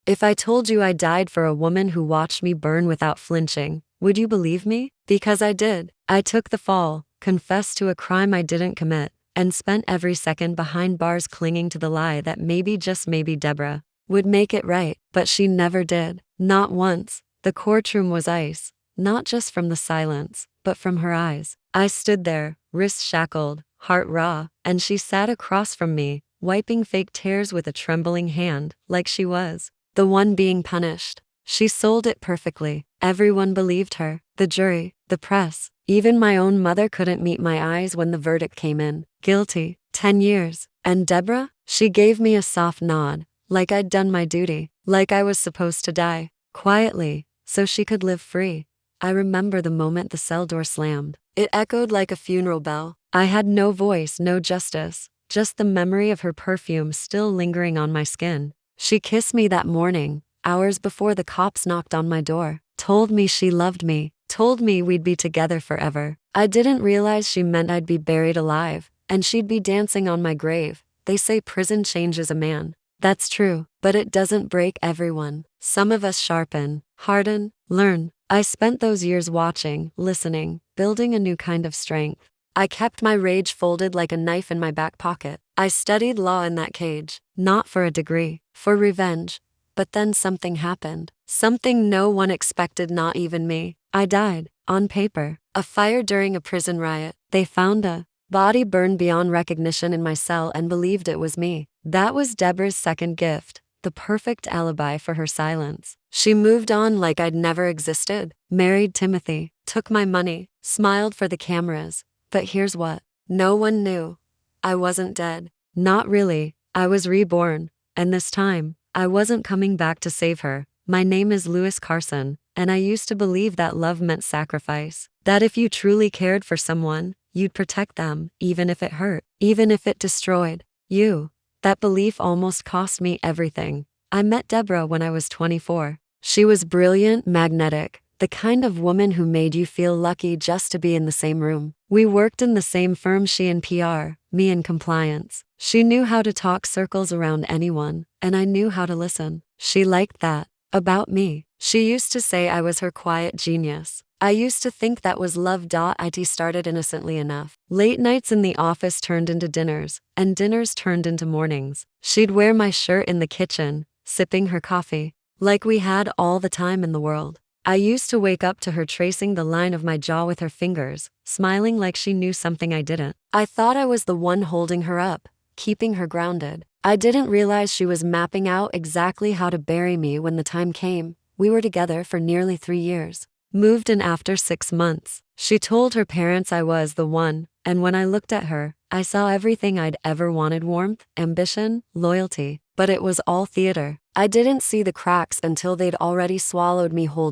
If I told you I died for a woman who watched me burn without flinching, would you believe me? Because I did. I took the fall, confessed to a crime I didn't commit, and spent every second behind bars clinging to the lie that maybe, just maybe, Deborah would make it right. But she never did. Not once. The courtroom was ice, not just from the silence, but from her eyes. I stood there, wrists shackled, heart raw, and she sat across from me, wiping fake tears with a trembling hand, like she was the one being punished. She sold it perfectly. Everyone believed her. The jury, the press, even my own mother couldn't meet my eyes when the verdict came in. Guilty. 10 years. And Deborah? She gave me a soft nod, like I'd done my duty, like I was supposed to die, quietly, so she could live free. I remember the moment the cell door slammed. It echoed like a funeral bell. I had no voice, no justice, just the memory of her perfume still lingering on my skin. She kissed me that morning, hours before the cops knocked on my door, told me she loved me, told me we'd be together forever. I didn't realize she meant I'd be buried alive, and she'd be dancing on my grave. They say prison changes a man. That's true, but it doesn't break everyone. Some of us sharpen, harden, learn. I spent those years watching, listening, building a new kind of strength. I kept my rage folded like a knife in my back pocket. I studied law in that cage, not for a degree, for revenge. But then something happened. Something no one expected, not even me. I died, on paper. A fire during a prison riot. They found a body burned beyond recognition in my cell and believed it was me. That was Deborah's second gift, the perfect alibi for her silence. She moved on like I'd never existed, married Timothy, took my money, smiled for the cameras. But here's what no one knew. I wasn't dead. Not really. I was reborn. And this time, I wasn't coming back to save her. My name is Lewis Carson, and I used to believe that love meant sacrifice. That if you truly cared for someone, you'd protect them, even if it hurt, even if it destroyed you. That belief almost cost me everything. I met Deborah when I was 24. She was brilliant, magnetic, the kind of woman who made you feel lucky just to be in the same room. We worked in the same firm, she in PR, me in compliance. She knew how to talk circles around anyone, and I knew how to listen. She liked that about me. She used to say I was her quiet genius. I used to think that was love. It started innocently enough. Late nights in the office turned into dinners, and dinners turned into mornings. She'd wear my shirt in the kitchen, sipping her coffee, like we had all the time in the world. I used to wake up to her tracing the line of my jaw with her fingers, smiling like she knew something I didn't. I thought I was the one holding her up, keeping her grounded. I didn't realize she was mapping out exactly how to bury me when the time came. We were together for nearly 3 years. Moved in after 6 months. She told her parents I was the one, and when I looked at her, I saw everything I'd ever wanted: warmth, ambition, loyalty. But it was all theater. I didn't see the cracks until they'd already swallowed me whole.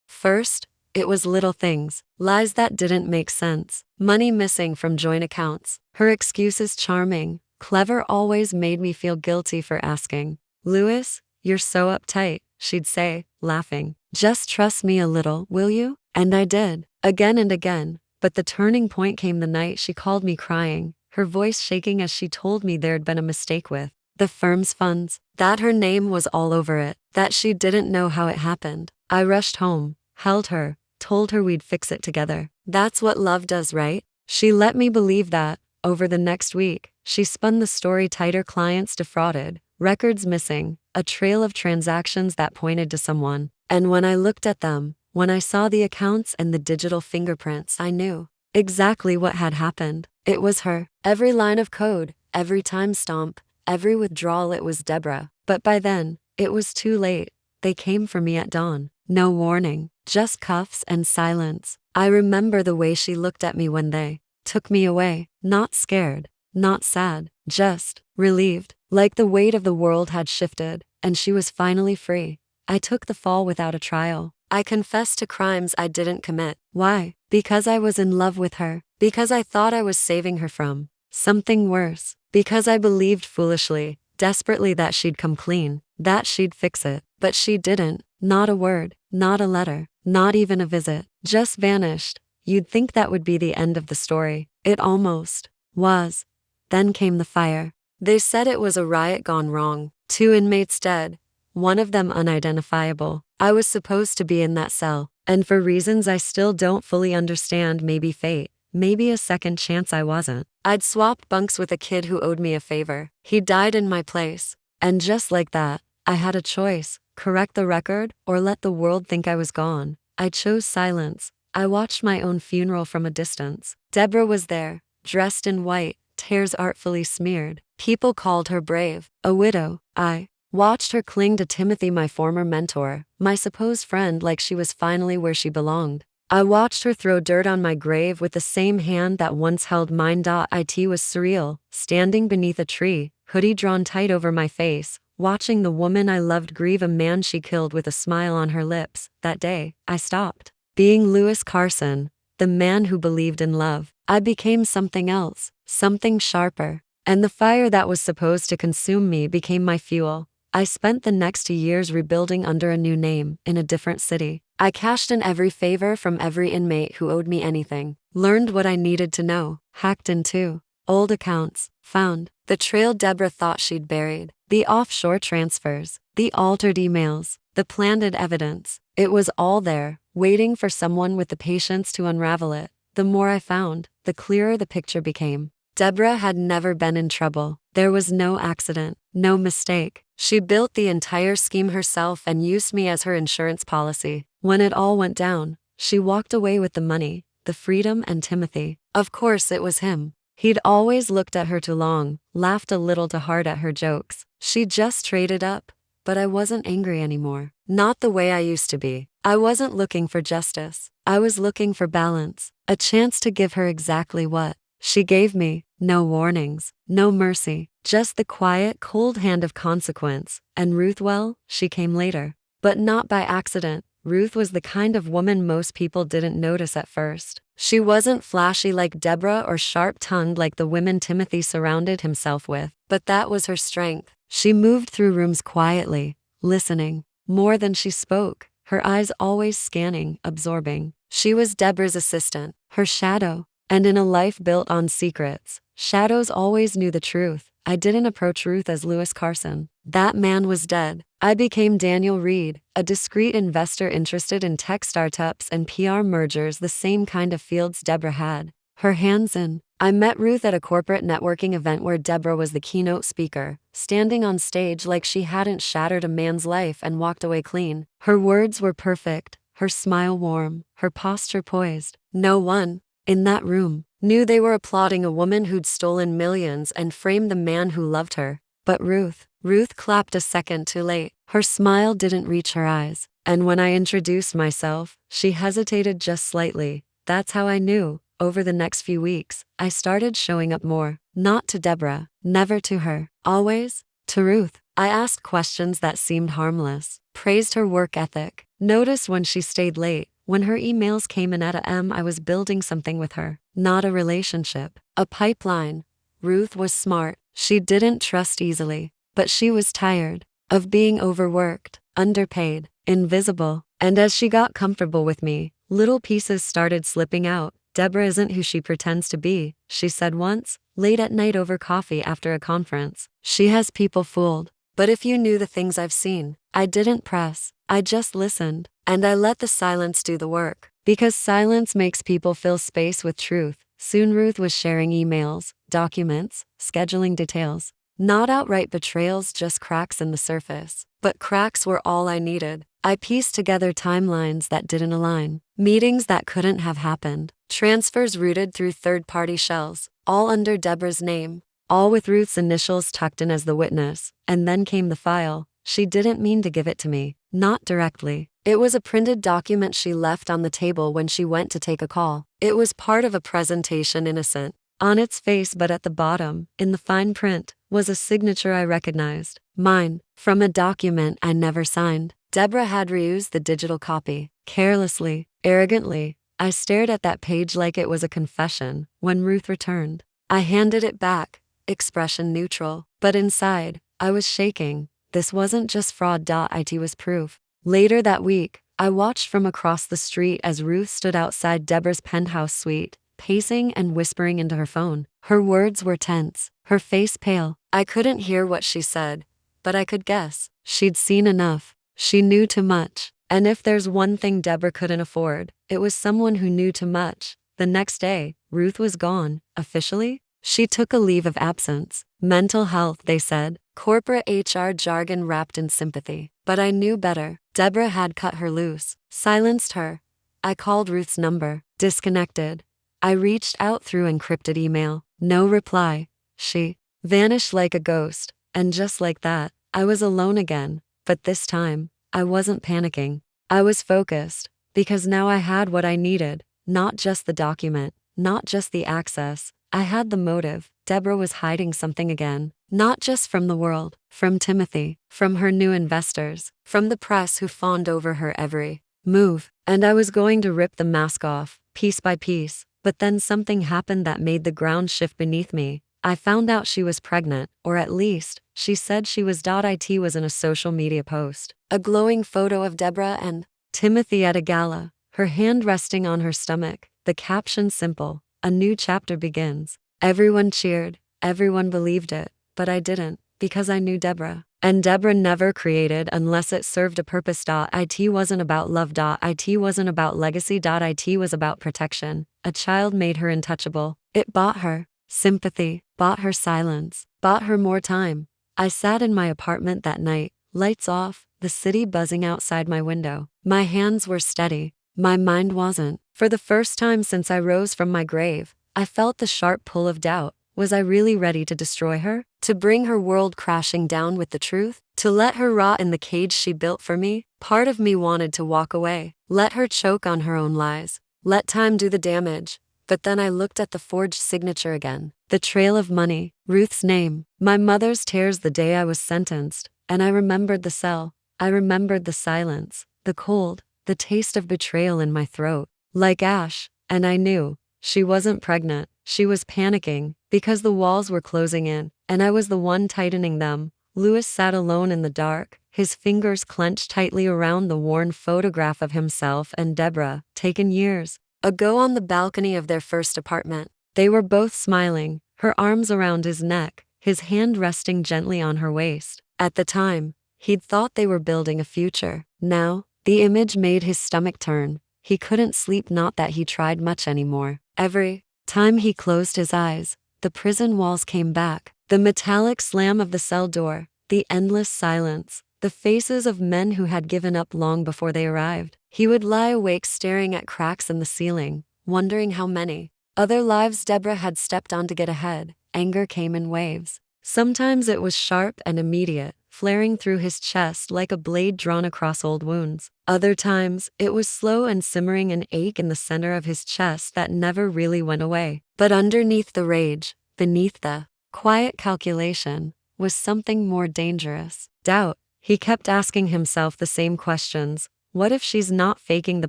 First, it was little things, lies that didn't make sense, money missing from joint accounts. Her excuses, charming, clever, always made me feel guilty for asking. Lewis, you're so uptight, she'd say, laughing. Just trust me a little, will you? And I did, again and again. But the turning point came the night she called me crying, her voice shaking as she told me there'd been a mistake with the firm's funds, that her name was all over it, that she didn't know how it happened. I rushed home, held her, told her we'd fix it together. That's what love does, right? She let me believe that. Over the next week, she spun the story tighter: clients defrauded, records missing, a trail of transactions that pointed to someone. And when I looked at them, when I saw the accounts and the digital fingerprints, I knew exactly what had happened. It was her. Every line of code, every timestamp, every withdrawal. It was Deborah. But by then, it was too late. They came for me at dawn. No warning, just cuffs and silence. I remember the way she looked at me when they took me away. Not scared, not sad, just relieved. Like the weight of the world had shifted, and she was finally free. I took the fall without a trial. I confessed to crimes I didn't commit. Why? Because I was in love with her. Because I thought I was saving her from something worse. Because I believed foolishly, desperately, that she'd come clean, that she'd fix it. But she didn't. Not a word, not a letter, not even a visit. Just vanished. You'd think that would be the end of the story. It almost was. Then came the fire. They said it was a riot gone wrong. 2 inmates dead. one of them unidentifiable. I was supposed to be in that cell, and for reasons I still don't fully understand, maybe fate, maybe a second chance, I wasn't. I'd swapped bunks with a kid who owed me a favor. He died in my place. And just like that, I had a choice: correct the record or let the world think I was gone. I chose silence. I watched my own funeral from a distance. Deborah was there, dressed in white, tears artfully smeared. People called her brave, a widow. I watched her cling to Timothy, my former mentor, my supposed friend, like she was finally where she belonged. I watched her throw dirt on my grave with the same hand that once held mine. It was surreal, standing beneath a tree, hoodie drawn tight over my face, watching the woman I loved grieve a man she killed with a smile on her lips. That day, I stopped being Lewis Carson, the man who believed in love. I became something else, something sharper, and the fire that was supposed to consume me became my fuel. I spent the next 2 years rebuilding under a new name, in a different city. I cashed in every favor from every inmate who owed me anything, learned what I needed to know, hacked into old accounts, found the trail Deborah thought she'd buried, the offshore transfers, the altered emails, the planted evidence. It was all there, waiting for someone with the patience to unravel it. The more I found, the clearer the picture became. Deborah had never been in trouble. There was no accident, no mistake. She built the entire scheme herself and used me as her insurance policy. When it all went down, she walked away with the money, the freedom, and Timothy. Of course it was him. He'd always looked at her too long, laughed a little too hard at her jokes. She just traded up. But I wasn't angry anymore. Not the way I used to be. I wasn't looking for justice. I was looking for balance. A chance to give her exactly what she gave me. No warnings, no mercy, just the quiet, cold hand of consequence. And Ruth, well, she came later. But not by accident. Ruth was the kind of woman most people didn't notice at first. She wasn't flashy like Deborah or sharp-tongued like the women Timothy surrounded himself with. But that was her strength. She moved through rooms quietly, listening, more than she spoke, her eyes always scanning, absorbing. She was Deborah's assistant, her shadow. And in a life built on secrets, shadows always knew the truth. I didn't approach Ruth as Lewis Carson. That man was dead. I became Daniel Reed, a discreet investor interested in tech startups and PR mergers, the same kind of fields Deborah had her hands in. I met Ruth at a corporate networking event where Deborah was the keynote speaker, standing on stage like she hadn't shattered a man's life and walked away clean. Her words were perfect, her smile warm, her posture poised. No one in that room knew they were applauding a woman who'd stolen millions and framed the man who loved her. But Ruth clapped a second too late. Her smile didn't reach her eyes. And when I introduced myself, she hesitated just slightly. That's how I knew. Over the next few weeks, I started showing up more. Not to Deborah, never to her, always to Ruth. I asked questions that seemed harmless, praised her work ethic, noticed when she stayed late, when her emails came in at a.m. I was building something with her, not a relationship, a pipeline. Ruth was smart. She didn't trust easily, but she was tired of being overworked, underpaid, invisible. And as she got comfortable with me, little pieces started slipping out. Deborah isn't who she pretends to be, she said once, late at night over coffee after a conference. She has people fooled. But if you knew the things I've seen, I didn't press. I just listened. And I let the silence do the work. Because silence makes people fill space with truth. Soon Ruth was sharing emails, documents, scheduling details. Not outright betrayals, just cracks in the surface. But cracks were all I needed. I pieced together timelines that didn't align, meetings that couldn't have happened, transfers routed through third-party shells, all under Deborah's name, all with Ruth's initials tucked in as the witness. And then came the file. She didn't mean to give it to me, not directly. It was a printed document she left on the table when she went to take a call. It was part of a presentation, innocent on its face, but at the bottom, in the fine print, was a signature I recognized. Mine, from a document I never signed. Deborah had reused the digital copy. Carelessly, arrogantly, I stared at that page like it was a confession. When Ruth returned, I handed it back, expression neutral. But inside, I was shaking. This wasn't just fraud. It was proof. Later that week, I watched from across the street as Ruth stood outside Deborah's penthouse suite, pacing and whispering into her phone. Her words were tense, her face pale. I couldn't hear what she said, but I could guess. She'd seen enough. She knew too much. And if there's one thing Deborah couldn't afford, it was someone who knew too much. The next day, Ruth was gone, officially. She took a leave of absence. Mental health, they said. Corporate HR jargon wrapped in sympathy. But I knew better. Deborah had cut her loose, silenced her. I called Ruth's number. Disconnected. I reached out through encrypted email. No reply. She vanished like a ghost. And just like that, I was alone again. But this time, I wasn't panicking. I was focused. Because now I had what I needed. Not just the document. Not just the access. I had the motive. Deborah was hiding something again. Not just from the world. From Timothy. From her new investors. From the press who fawned over her every move. And I was going to rip the mask off, piece by piece. But then something happened that made the ground shift beneath me. I found out she was pregnant, or at least, she said she was. It was in a social media post. A glowing photo of Deborah and Timothy at a gala, her hand resting on her stomach. The caption simple: a new chapter begins. Everyone cheered, everyone believed it, but I didn't, because I knew Deborah. And Deborah never created unless it served a purpose. It wasn't about love. It wasn't about legacy. It was about protection. A child made her untouchable. It bought her sympathy, bought her silence, bought her more time. I sat in my apartment that night, lights off, the city buzzing outside my window. My hands were steady. My mind wasn't. For the first time since I rose from my grave, I felt the sharp pull of doubt. Was I really ready to destroy her? To bring her world crashing down with the truth? To let her rot in the cage she built for me? Part of me wanted to walk away, let her choke on her own lies, let time do the damage. But then I looked at the forged signature again. The trail of money, Ruth's name, my mother's tears the day I was sentenced, and I remembered the cell. I remembered the silence, the cold, the taste of betrayal in my throat, like ash, and I knew. She wasn't pregnant, she was panicking, because the walls were closing in, and I was the one tightening them. Louis sat alone in the dark, his fingers clenched tightly around the worn photograph of himself and Deborah, taken years ago on the balcony of their first apartment. They were both smiling, her arms around his neck, his hand resting gently on her waist. At the time, he'd thought they were building a future. Now, the image made his stomach turn. He couldn't sleep, not that he tried much anymore. Every time he closed his eyes, the prison walls came back. The metallic slam of the cell door, the endless silence, the faces of men who had given up long before they arrived. He would lie awake staring at cracks in the ceiling, wondering how many other lives Deborah had stepped on to get ahead. Anger came in waves. Sometimes it was sharp and immediate, flaring through his chest like a blade drawn across old wounds. Other times, it was slow and simmering, an ache in the center of his chest that never really went away. But underneath the rage, beneath the quiet calculation, was something more dangerous. Doubt. He kept asking himself the same questions. What if she's not faking the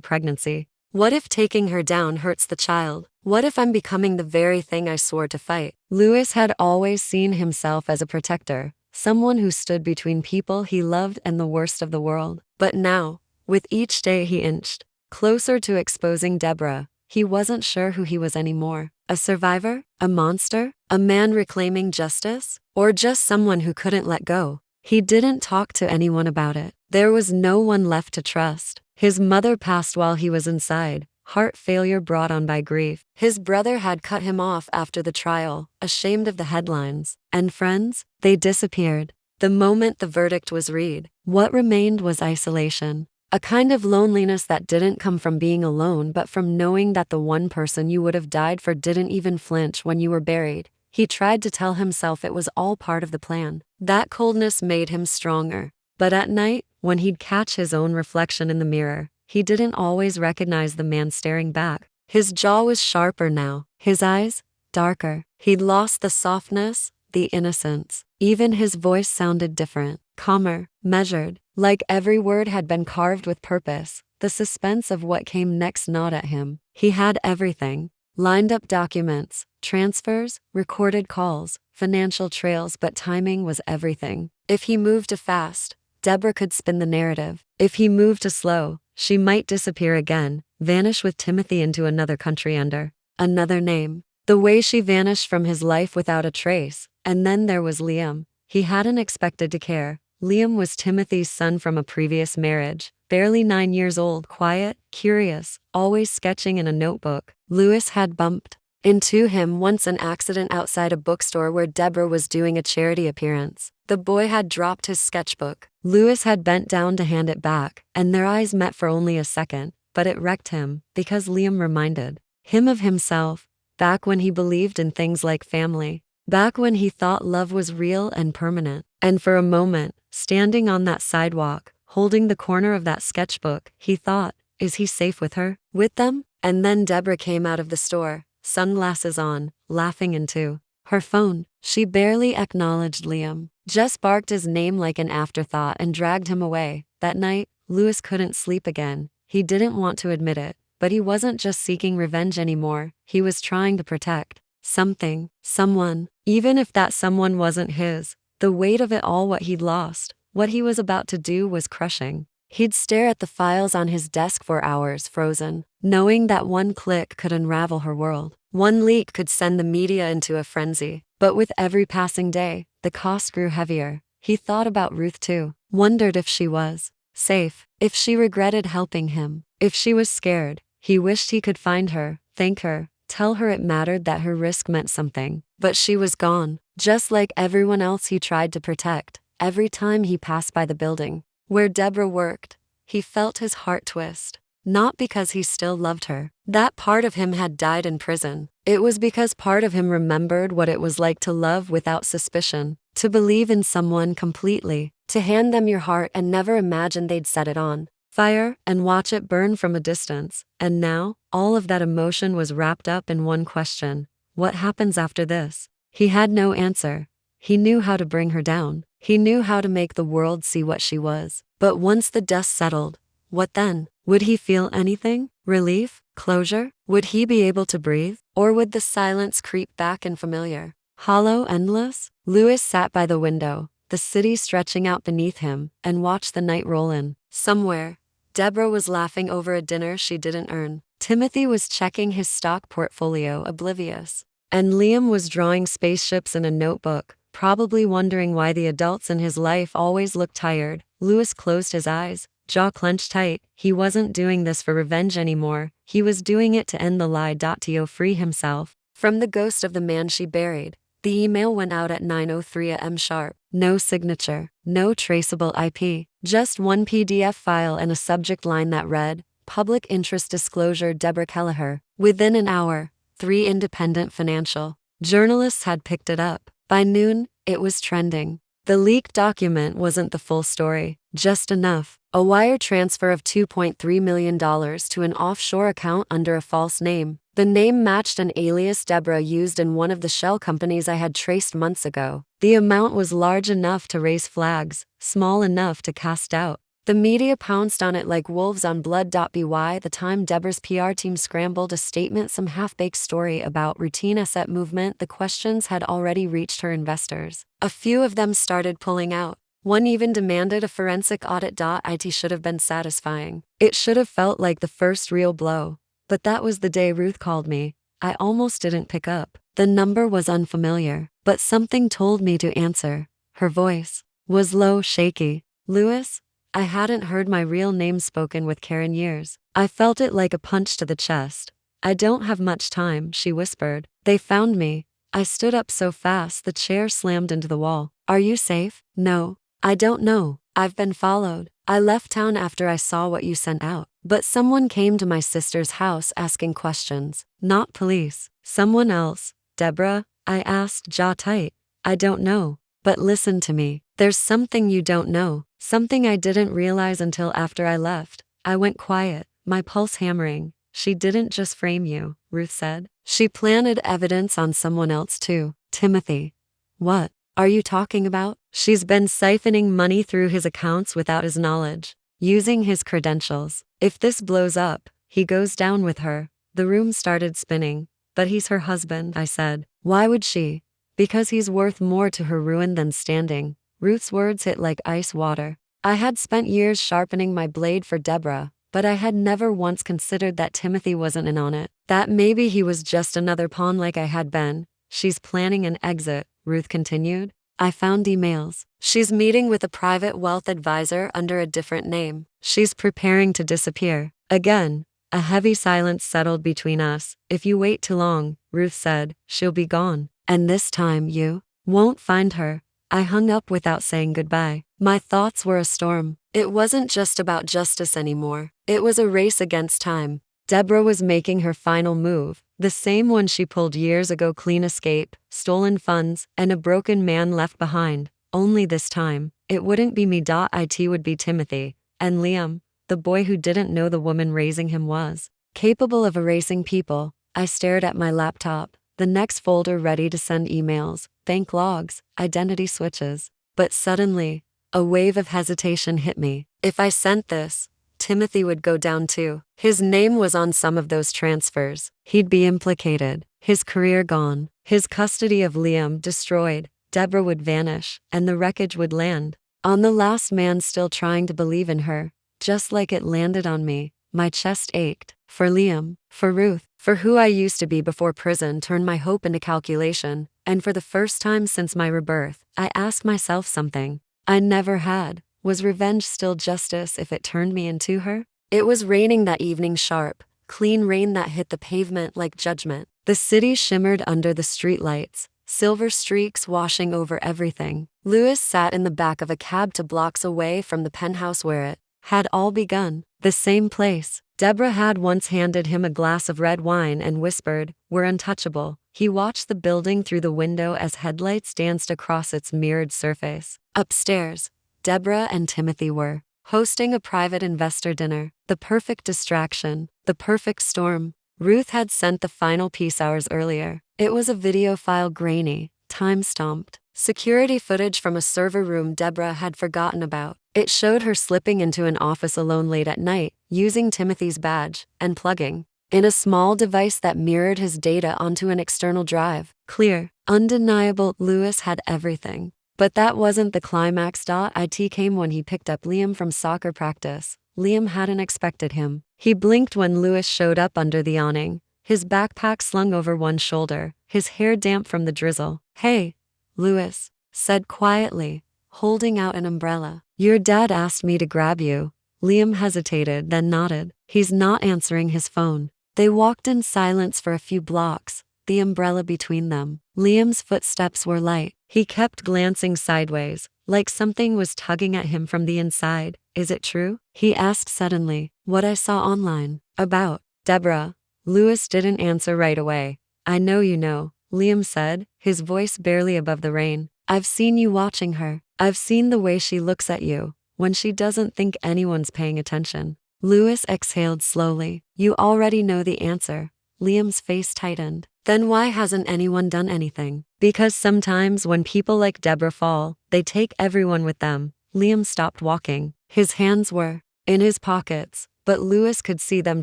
pregnancy? What if taking her down hurts the child? What if I'm becoming the very thing I swore to fight? Louis had always seen himself as a protector, someone who stood between people he loved and the worst of the world. But now, with each day he inched closer to exposing Deborah, he wasn't sure who he was anymore. A survivor? A monster? A man reclaiming justice? Or just someone who couldn't let go? He didn't talk to anyone about it. There was no one left to trust. His mother passed while he was inside, heart failure brought on by grief. His brother had cut him off after the trial, ashamed of the headlines. And friends? They disappeared. The moment the verdict was read, what remained was isolation. A kind of loneliness that didn't come from being alone but from knowing that the one person you would have died for didn't even flinch when you were buried. He tried to tell himself it was all part of the plan. That coldness made him stronger. But at night, when he'd catch his own reflection in the mirror, he didn't always recognize the man staring back. His jaw was sharper now, his eyes darker. He'd lost the softness, the innocence. Even his voice sounded different, calmer, measured, like every word had been carved with purpose. The suspense of what came next gnawed at him. He had everything. Lined up documents, transfers, recorded calls, financial trails, but timing was everything. If he moved too fast, Deborah could spin the narrative. If he moved too slow, she might disappear again, vanish with Timothy into another country under another name. The way she vanished from his life without a trace. And then there was Liam. He hadn't expected to care, Liam was Timothy's son from a previous marriage, barely 9 years old, quiet, curious, always sketching in a notebook. Lewis had bumped into him once an accident outside a bookstore where Deborah was doing a charity appearance. The boy had dropped his sketchbook. Lewis had bent down to hand it back, and their eyes met for only a second, but it wrecked him, because Liam reminded him of himself, back when he believed in things like family, back when he thought love was real and permanent. And for a moment, standing on that sidewalk, holding the corner of that sketchbook, he thought, is he safe with her? With them? And then Deborah came out of the store, sunglasses on, laughing into her phone. She barely acknowledged Liam, just barked his name like an afterthought and dragged him away. That night, Lewis couldn't sleep again. He didn't want to admit it, but he wasn't just seeking revenge anymore. He was trying to protect something, someone, even if that someone wasn't his. The weight of it all, what he'd lost, what he was about to do, was crushing. He'd stare at the files on his desk for hours, frozen, knowing that one click could unravel her world. One leak could send the media into a frenzy. But with every passing day, the cost grew heavier. He thought about Ruth too, wondered if she was safe, if she regretted helping him, if she was scared. He wished he could find her, thank her, tell her it mattered, that her risk meant something. But she was gone, just like everyone else he tried to protect. Every time he passed by the building where Deborah worked, he felt his heart twist. Not because he still loved her. That part of him had died in prison. It was because part of him remembered what it was like to love without suspicion, to believe in someone completely, to hand them your heart and never imagine they'd set it on fire and watch it burn from a distance. And now, all of that emotion was wrapped up in one question: what happens after this? He had no answer. He knew how to bring her down. He knew how to make the world see what she was. But once the dust settled, what then? Would he feel anything? Relief? Closure? Would he be able to breathe? Or would the silence creep back and familiar, hollow, endless? Lewis sat by the window, the city stretching out beneath him, and watched the night roll in. Somewhere, Deborah was laughing over a dinner she didn't earn. Timothy was checking his stock portfolio, oblivious. And Liam was drawing spaceships in a notebook, probably wondering why the adults in his life always looked tired. Lewis closed his eyes, jaw clenched tight. He wasn't doing this for revenge anymore. He was doing it to end the lie. To free himself from the ghost of the man she buried. The email went out at 9:03 a.m. sharp. No signature, no traceable IP, just one PDF file and a subject line that read, Public Interest Disclosure, Deborah Kelleher. Within an hour, 3 independent financial journalists had picked it up. By noon, it was trending. The leaked document wasn't the full story, just enough. A wire transfer of $2.3 million to an offshore account under a false name. The name matched an alias Deborah used in one of the shell companies I had traced months ago. The amount was large enough to raise flags, small enough to cast doubt. The media pounced on it like wolves on blood. By the time Deborah's PR team scrambled a statement, some half-baked story about routine asset movement, the questions had already reached her investors. A few of them started pulling out. One even demanded a forensic audit. It should have been satisfying. It should have felt like the first real blow. But that was the day Ruth called me. I almost didn't pick up. The number was unfamiliar, but something told me to answer. Her voice was low, shaky. Lewis? I hadn't heard my real name spoken with care in years. I felt it like a punch to the chest. I don't have much time, she whispered. They found me. I stood up so fast the chair slammed into the wall. Are you safe? No. I don't know. I've been followed. I left town after I saw what you sent out. But someone came to my sister's house asking questions. Not police. Someone else. Deborah? I asked, jaw tight. I don't know. But listen to me. There's something you don't know. Something I didn't realize until after I left. I went quiet, my pulse hammering. She didn't just frame you, Ruth said. She planted evidence on someone else too. Timothy. What are you talking about? She's been siphoning money through his accounts without his knowledge, using his credentials. If this blows up, he goes down with her. The room started spinning. But he's her husband, I said. Why would she? Because he's worth more to her ruin than standing. Ruth's words hit like ice water. I had spent years sharpening my blade for Deborah, but I had never once considered that Timothy wasn't in on it. That maybe he was just another pawn like I had been. She's planning an exit, Ruth continued. I found emails. She's meeting with a private wealth advisor under a different name. She's preparing to disappear. Again, a heavy silence settled between us. If you wait too long, Ruth said, she'll be gone. And this time you won't find her. I hung up without saying goodbye. My thoughts were a storm. It wasn't just about justice anymore. It was a race against time. Deborah was making her final move, the same one she pulled years ago: clean escape, stolen funds, and a broken man left behind. Only this time, it wouldn't be me. It would be Timothy. And Liam, the boy who didn't know the woman raising him was capable of erasing people. I stared at my laptop, the next folder ready to send emails, bank logs, identity switches. But suddenly, a wave of hesitation hit me. If I sent this, Timothy would go down too. His name was on some of those transfers. He'd be implicated, his career gone, his custody of Liam destroyed. Deborah would vanish, and the wreckage would land on the last man still trying to believe in her. Just like it landed on me, my chest ached. For Liam, for Ruth, for who I used to be before prison turned my hope into calculation. And for the first time since my rebirth, I asked myself something I never had. Was revenge still justice if it turned me into her? It was raining that evening, sharp, clean rain that hit the pavement like judgment. The city shimmered under the streetlights, silver streaks washing over everything. Louis sat in the back of a cab 2 blocks away from the penthouse where it had all begun. The same place. Deborah had once handed him a glass of red wine and whispered, "We're untouchable." He watched the building through the window as headlights danced across its mirrored surface. Upstairs, Deborah and Timothy were hosting a private investor dinner. The perfect distraction, the perfect storm. Ruth had sent the final piece hours earlier. It was a video file, grainy, time-stamped. Security footage from a server room Deborah had forgotten about. It showed her slipping into an office alone late at night, using Timothy's badge, and plugging in a small device that mirrored his data onto an external drive. Clear, undeniable. Louis had everything. But that wasn't the climax. It came when he picked up Liam from soccer practice. Liam hadn't expected him. He blinked when Louis showed up under the awning, his backpack slung over one shoulder, his hair damp from the drizzle. "Hey," Louis said quietly, holding out an umbrella. "Your dad asked me to grab you." Liam hesitated, then nodded. "He's not answering his phone." They walked in silence for a few blocks, the umbrella between them. Liam's footsteps were light. He kept glancing sideways, like something was tugging at him from the inside. "Is it true?" he asked suddenly. "What I saw online. About Deborah." Louis didn't answer right away. "I know you know," Liam said, his voice barely above the rain. "I've seen you watching her. I've seen the way she looks at you, when she doesn't think anyone's paying attention." Louis exhaled slowly. "You already know the answer." Liam's face tightened. "Then why hasn't anyone done anything?" "Because sometimes when people like Deborah fall, they take everyone with them." Liam stopped walking. His hands were in his pockets, but Louis could see them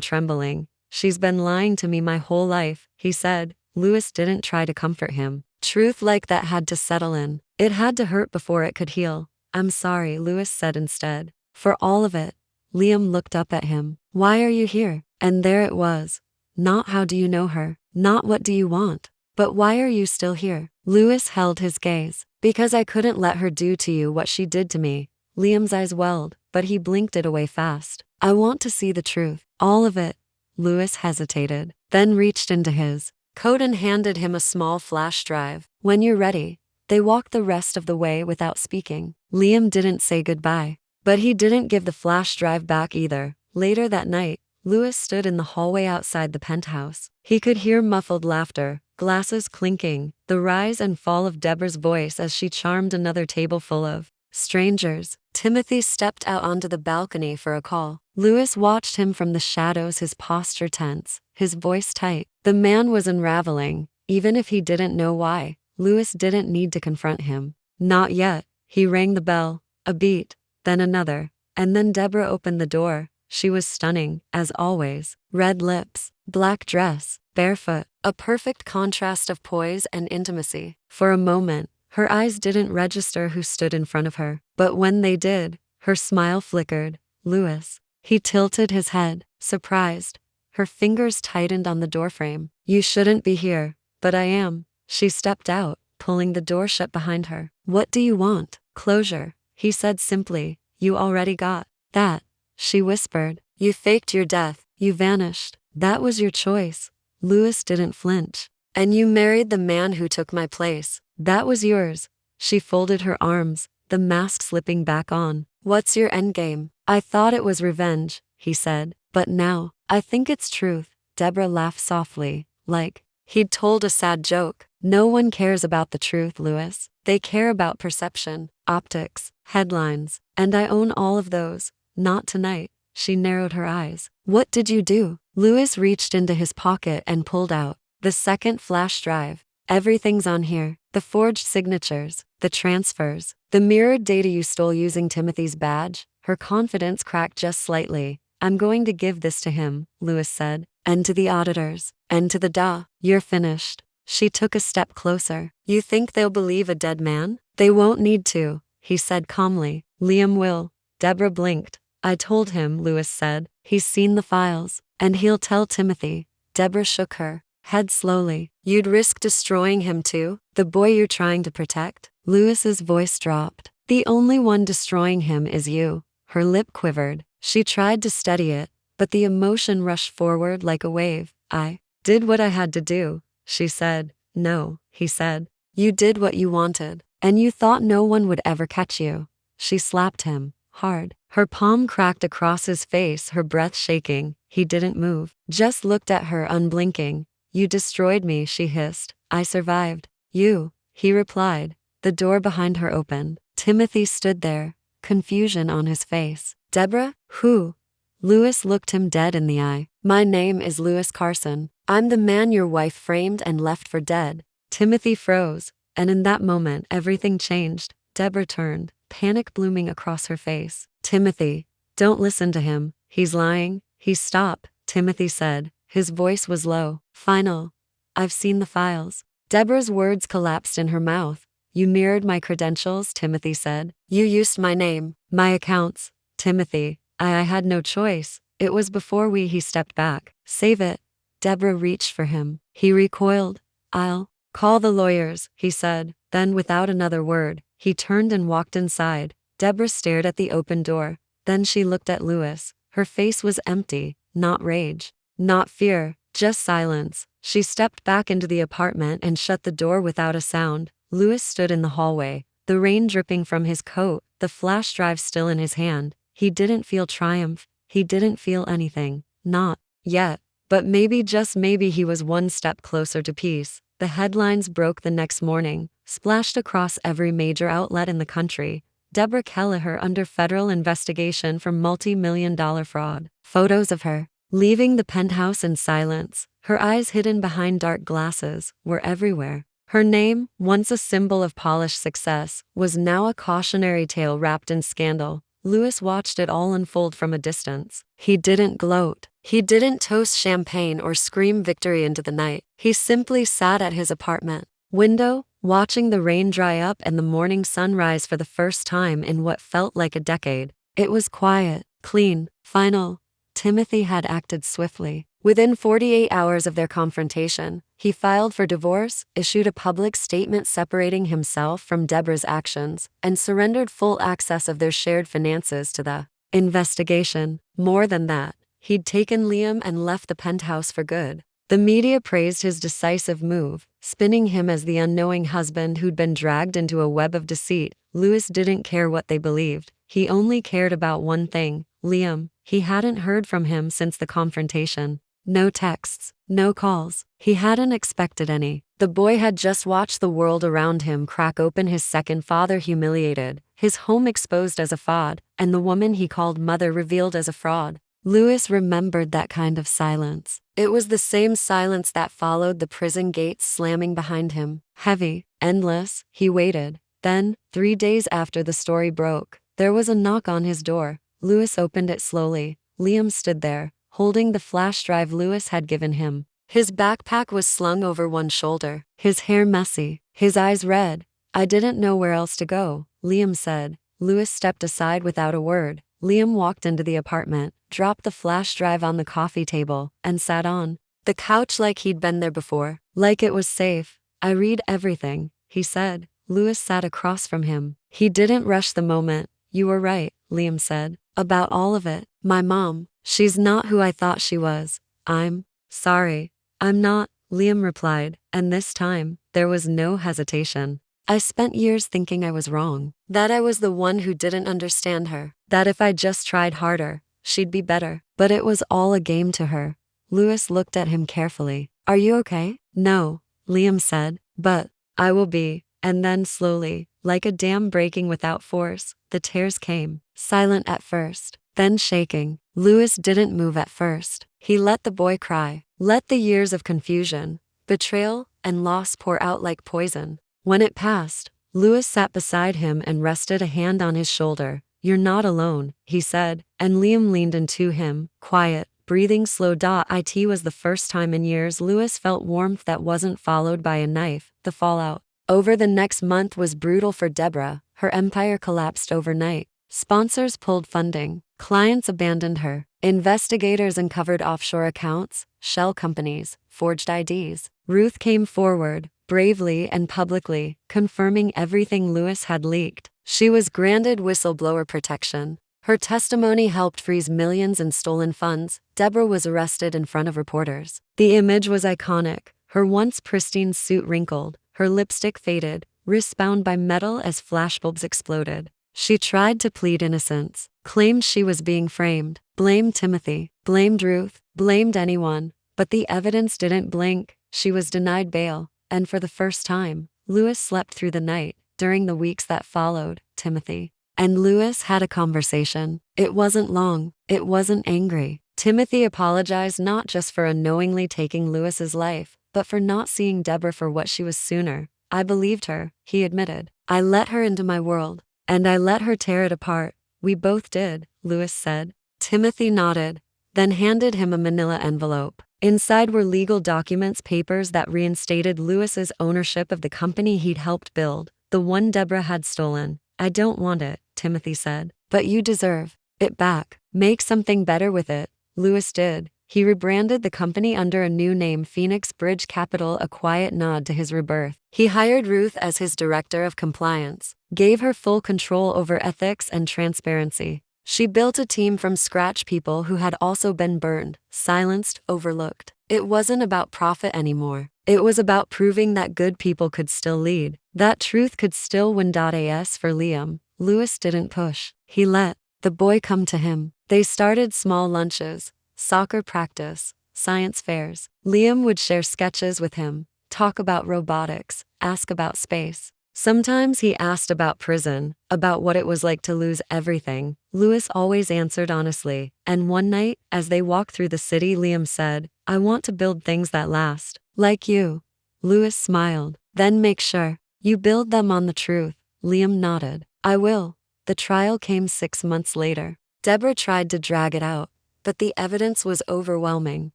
trembling. "She's been lying to me my whole life," he said. Louis didn't try to comfort him. Truth like that had to settle in. It had to hurt before it could heal. "I'm sorry," Louis said instead. "For all of it." Liam looked up at him. "Why are you here?" And there it was. Not how do you know her, not what do you want, but why are you still here? Louis held his gaze. "Because I couldn't let her do to you what she did to me." Liam's eyes welled, but he blinked it away fast. "I want to see the truth. All of it." Louis hesitated, then reached into his coat and handed him a small flash drive. "When you're ready." They walked the rest of the way without speaking. Liam didn't say goodbye, but he didn't give the flash drive back either. Later that night, Louis stood in the hallway outside the penthouse. He could hear muffled laughter, glasses clinking, the rise and fall of Deborah's voice as she charmed another table full of strangers. Timothy stepped out onto the balcony for a call. Louis watched him from the shadows, his posture tense, his voice tight. The man was unraveling, even if he didn't know why. Louis didn't need to confront him. Not yet. He rang the bell, a beat, then another, and then Deborah opened the door. She was stunning, as always. Red lips, black dress, barefoot, a perfect contrast of poise and intimacy. For a moment, her eyes didn't register who stood in front of her. But when they did, her smile flickered. "Louis." He tilted his head, surprised. Her fingers tightened on the doorframe. "You shouldn't be here." "But I am." She stepped out, pulling the door shut behind her. What do you want? Closure, he said simply. You already got that, she whispered. You faked your death. You vanished. That was your choice. Lewis didn't flinch. And you married the man who took my place. That was yours. She folded her arms, the mask slipping back on. What's your endgame? I thought it was revenge, he said. But now, I think it's truth. Deborah laughed softly, like he'd told a sad joke. No one cares about the truth, Lewis. They care about perception, optics, headlines, and I own all of those. Not tonight. She narrowed her eyes. What did you do? Lewis reached into his pocket and pulled out the second flash drive. Everything's on here. The forged signatures, the transfers, the mirrored data you stole using Timothy's badge. Her confidence cracked just slightly. I'm going to give this to him, Lewis said. And to the auditors. And to the DA. You're finished. She took a step closer. You think they'll believe a dead man? They won't need to, he said calmly. Liam will. Deborah blinked. I told him, Lewis said. He's seen the files. And he'll tell Timothy. Deborah shook her head slowly. You'd risk destroying him too? The boy you're trying to protect? Lewis's voice dropped. The only one destroying him is you. Her lip quivered. She tried to steady it, but the emotion rushed forward like a wave. I did what I had to do, she said. No, he said. You did what you wanted, and you thought no one would ever catch you. She slapped him hard. Her palm cracked across his face, her breath shaking. He didn't move, just looked at her unblinking. You destroyed me, she hissed. I survived. You, he replied. The door behind her opened. Timothy stood there, confusion on his face. Deborah? Who? Lewis looked him dead in the eye. My name is Lewis Carson. I'm the man your wife framed and left for dead. Timothy froze, and in that moment everything changed. Deborah turned, panic blooming across her face. Timothy, don't listen to him. He's lying. Stop, Timothy said. His voice was low. Final. I've seen the files. Deborah's words collapsed in her mouth. You mirrored my credentials, Timothy said. You used my name, my accounts. Timothy, I had no choice. It was before he stepped back. Save it. Deborah reached for him. He recoiled. I'll call the lawyers, he said. Then without another word, he turned and walked inside. Deborah stared at the open door. Then she looked at Lewis. Her face was empty, not rage, not fear, just silence. She stepped back into the apartment and shut the door without a sound. Lewis stood in the hallway, the rain dripping from his coat, the flash drive still in his hand. He didn't feel triumph. He didn't feel anything. Not yet. But maybe, just maybe, he was one step closer to peace. The headlines broke the next morning, splashed across every major outlet in the country. Deborah Kelleher under federal investigation for multi-million-dollar fraud. Photos of her leaving the penthouse in silence, her eyes hidden behind dark glasses, were everywhere. Her name, once a symbol of polished success, was now a cautionary tale wrapped in scandal. Lewis watched it all unfold from a distance. He didn't gloat. He didn't toast champagne or scream victory into the night. He simply sat at his apartment window, watching the rain dry up and the morning sun rise for the first time in what felt like a decade. It was quiet, clean, final. Timothy had acted swiftly. Within 48 hours of their confrontation, he filed for divorce, issued a public statement separating himself from Deborah's actions, and surrendered full access of their shared finances to the investigation. More than that, he'd taken Liam and left the penthouse for good. The media praised his decisive move, spinning him as the unknowing husband who'd been dragged into a web of deceit. Lewis didn't care what they believed. He only cared about one thing, Liam. He hadn't heard from him since the confrontation. No texts, no calls. He hadn't expected any. The boy had just watched the world around him crack open, his second father humiliated, his home exposed as a fraud, and the woman he called mother revealed as a fraud. Lewis remembered that kind of silence. It was the same silence that followed the prison gates slamming behind him. Heavy, endless. He waited. Then, 3 days after the story broke, there was a knock on his door. Lewis opened it slowly. Liam stood there, holding the flash drive Lewis had given him. His backpack was slung over one shoulder, his hair messy, his eyes red. I didn't know where else to go, Liam said. Lewis stepped aside without a word. Liam walked into the apartment, dropped the flash drive on the coffee table, and sat on the couch like he'd been there before, like it was safe. I read everything, he said. Louis sat across from him. He didn't rush the moment. You were right, Liam said. About all of it. My mom. She's not who I thought she was. I'm sorry. I'm not, Liam replied, and this time, there was no hesitation. I spent years thinking I was wrong. That I was the one who didn't understand her. That if I just tried harder, she'd be better. But it was all a game to her. Louis looked at him carefully. Are you okay? No, Liam said, but I will be. And then slowly, like a dam breaking without force, the tears came. Silent at first, then shaking. Louis didn't move at first. He let the boy cry. Let the years of confusion, betrayal, and loss pour out like poison. When it passed, Louis sat beside him and rested a hand on his shoulder. You're not alone, he said, and Liam leaned into him, quiet, breathing slow. It was the first time in years Louis felt warmth that wasn't followed by a knife. The fallout over the next month was brutal for Deborah. Her empire collapsed overnight. Sponsors pulled funding. Clients abandoned her. Investigators uncovered offshore accounts, shell companies, forged IDs. Ruth came forward, bravely and publicly, confirming everything Louis had leaked. She was granted whistleblower protection. Her testimony helped freeze millions in stolen funds. Deborah was arrested in front of reporters. The image was iconic. Her once pristine suit wrinkled, her lipstick faded, wrists bound by metal as flashbulbs exploded. She tried to plead innocence, claimed she was being framed, blamed Timothy, blamed Ruth, blamed anyone, but the evidence didn't blink. She was denied bail, and for the first time, Louis slept through the night. During the weeks that followed, Timothy and Louis had a conversation. It wasn't long, it wasn't angry. Timothy apologized not just for unknowingly taking Louis's life, but for not seeing Deborah for what she was sooner. I believed her, he admitted. I let her into my world, and I let her tear it apart. We both did, Louis said. Timothy nodded, then handed him a manila envelope. Inside were legal documents, papers that reinstated Louis's ownership of the company he'd helped build, the one Deborah had stolen. I don't want it, Timothy said, but you deserve it back. Make something better with it. Louis did. He rebranded the company under a new name, Phoenix Bridge Capital, a quiet nod to his rebirth. He hired Ruth as his director of compliance, gave her full control over ethics and transparency. She built a team from scratch, people who had also been burned, silenced, overlooked. It wasn't about profit anymore. It was about proving that good people could still lead, that truth could still win. As for Liam, Louis didn't push. He let the boy come to him. They started small lunches, soccer practice, science fairs. Liam would share sketches with him, talk about robotics, ask about space. Sometimes he asked about prison, about what it was like to lose everything. Louis always answered honestly, and one night, as they walked through the city, Liam said, I want to build things that last. Like you. Louis smiled. Then make sure you build them on the truth. Liam nodded. I will. The trial came 6 months later. Deborah tried to drag it out, but the evidence was overwhelming.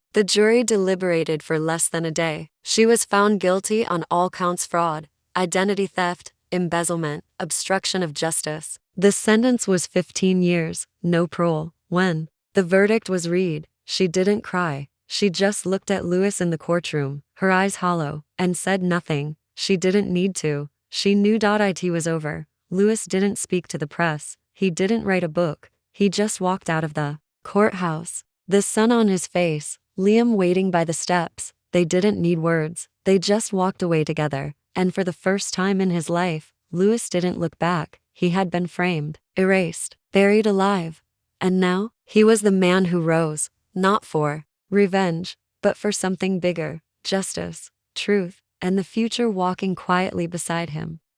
The jury deliberated for less than a day. She was found guilty on all counts: fraud, identity theft, embezzlement, obstruction of justice. The sentence was 15 years, no parole. When the verdict was read, she didn't cry. She just looked at Louis in the courtroom, her eyes hollow, and said nothing. She didn't need to. She knew. It was over. Louis didn't speak to the press. He didn't write a book. He just walked out of the courthouse, the sun on his face, Liam waiting by the steps. They didn't need words. They just walked away together. And for the first time in his life, Louis didn't look back. He had been framed, erased, buried alive. And now, he was the man who rose, not for revenge, but for something bigger: justice, truth, and the future walking quietly beside him.